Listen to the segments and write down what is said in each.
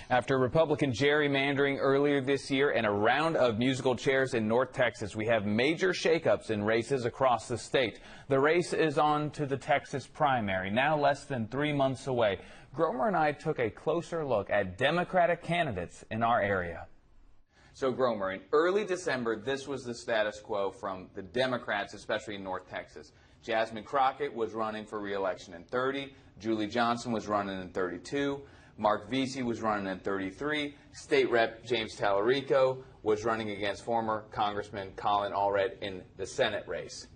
After Republican gerrymandering earlier this year and a round of musical chairs in North Texas, we have major shakeups in races across the state. The race is on to the Texas primary, now less than 3 months away. Gromer and I took a closer look at Democratic candidates in our area. So, Gromer, in early December, this was the status quo from the Democrats, especially in North Texas. Jasmine Crockett was running for re-election in 30. Julie Johnson was running in 32. Mark Vesey was running in 33. State Rep James Tallarico was running against former Congressman Colin Allred in the Senate race.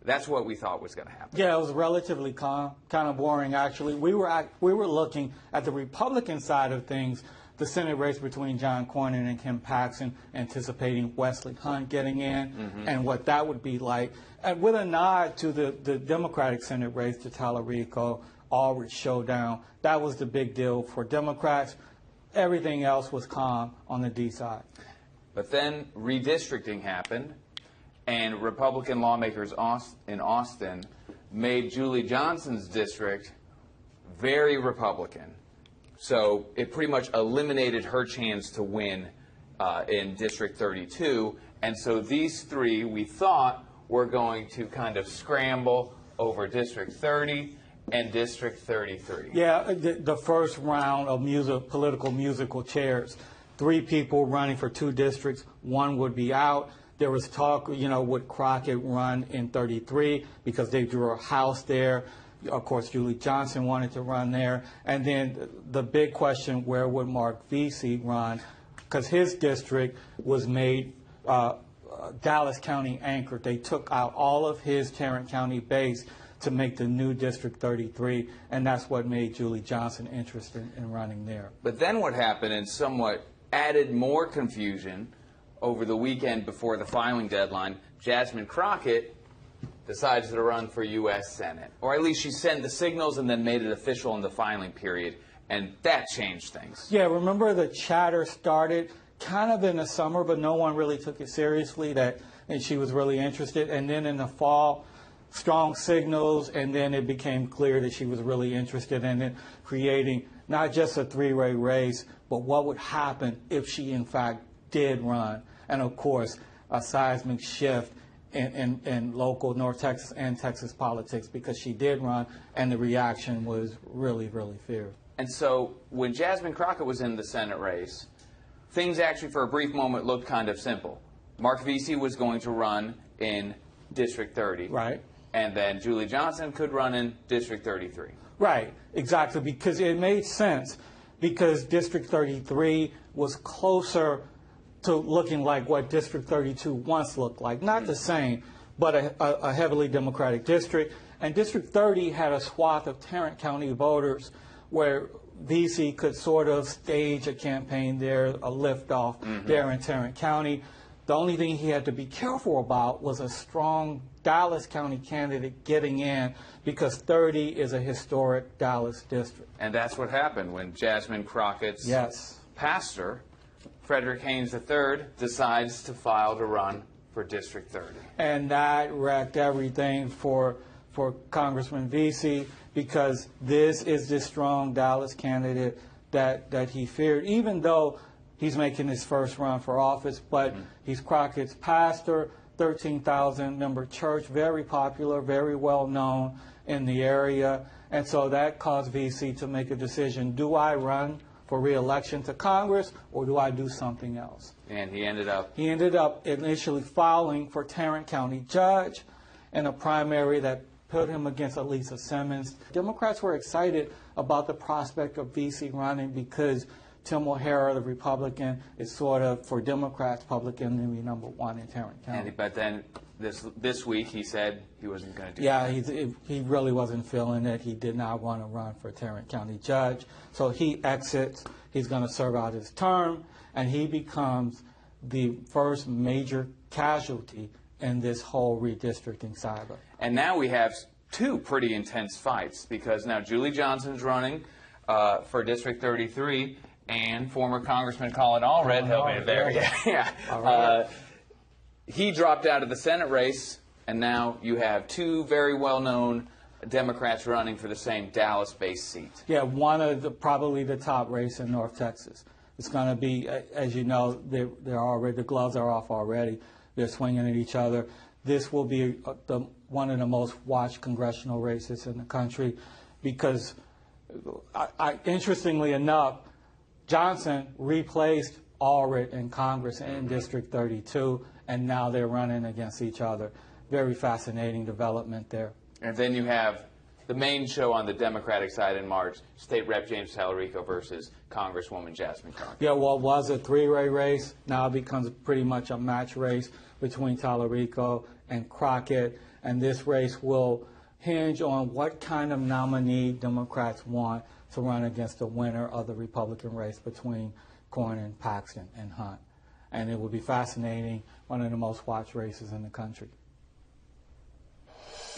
That's what we thought was going to happen. Yeah, it was relatively calm, kind of boring, actually. We were looking at the Republican side of things, the Senate race between John Cornyn and Kim Paxton, anticipating Wesley Hunt getting in and what that would be like. And with a nod to the Democratic Senate race, to Tallarico, Allred showdown, that was the big deal for Democrats. Everything else was calm on the D side. But then redistricting happened, and Republican lawmakers in Austin made Julie Johnson's district very Republican. So it pretty much eliminated her chance to win in District 32. And so these three, we thought, were going to kind of scramble over District 30 and District 33. Yeah, the first round of political musical chairs. 3 people running for 2 districts. 1 would be out. There was talk, would Crockett run in 33 because they drew a house there. Of course, Julie Johnson wanted to run there. And then the big question, where would Mark Vesey run? Because his district was made Dallas County anchored. They took out all of his Tarrant County base to make the new District 33, and that's what made Julie Johnson interested in running there. But then what happened, and somewhat added more confusion over the weekend before the filing deadline, Jasmine Crockett decides to run for U.S. Senate. Or at least she sent the signals and then made it official in the filing period, and that changed things. Yeah, remember the chatter started kind of in the summer, but no one really took it seriously, and she was really interested. And then in the fall, strong signals, and then it became clear that she was really interested in it, creating not just a 3-way race, but what would happen if she, in fact, did run. And, of course, a seismic shift in local North Texas and Texas politics, because she did run, and the reaction was really, really fierce. And so when Jasmine Crockett was in the Senate race, things actually for a brief moment looked kind of simple. Mark Vesey was going to run in District 30. Right. And then Julie Johnson could run in District 33. Right, exactly, because it made sense, because District 33 was closer to looking like what District 32 once looked like. Not the same, but a heavily Democratic district. And District 30 had a swath of Tarrant County voters where Vesey could sort of stage a campaign there, a liftoff there in Tarrant County. The only thing he had to be careful about was a strong Dallas County candidate getting in, because 30 is a historic Dallas district. And that's what happened when Jasmine Crockett's pastor, Frederick Haynes III, decides to file to run for District 30. And that wrecked everything for Congressman Vesey, because this is the strong Dallas candidate that he feared, even though he's making his first run for office. But he's Crockett's pastor, 13,000-member church, very popular, very well known in the area. And so that caused Vesey to make a decision: do I run for re-election to Congress, or do I do something else? And he ended up? He ended up initially filing for Tarrant County judge in a primary that put him against Elisa Simmons. Democrats were excited about the prospect of Vesey running, because Tim O'Hara, the Republican, is sort of, for Democrats, public enemy #1 in Tarrant County. But then this week he said he wasn't going to do that. Yeah, he really wasn't feeling it. He did not want to run for Tarrant County judge. So he exits. He's going to serve out his term, and he becomes the first major casualty in this whole redistricting saga. And now we have 2 pretty intense fights, because now Julie Johnson's running for District 33, and former Congressman Colin Allred, he dropped out of the Senate race, and now you have 2 very well-known Democrats running for the same Dallas-based seat. Yeah, one of probably the top race in North Texas. It's going to be, as you know, they're already, the gloves are off already. They're swinging at each other. This will be one of the most watched congressional races in the country because, interestingly enough, Johnson replaced Allred in Congress in District 32, and now they're running against each other. Very fascinating development there. And then you have the main show on the Democratic side in March, State Rep James Tallarico versus Congresswoman Jasmine Crockett. Yeah, well, it was a three-way race. Now it becomes pretty much a match race between Tallarico and Crockett. And this race will hinge on what kind of nominee Democrats want to run against the winner of the Republican race between Cornyn, Paxton, and Hunt. And it will be fascinating, one of the most watched races in the country.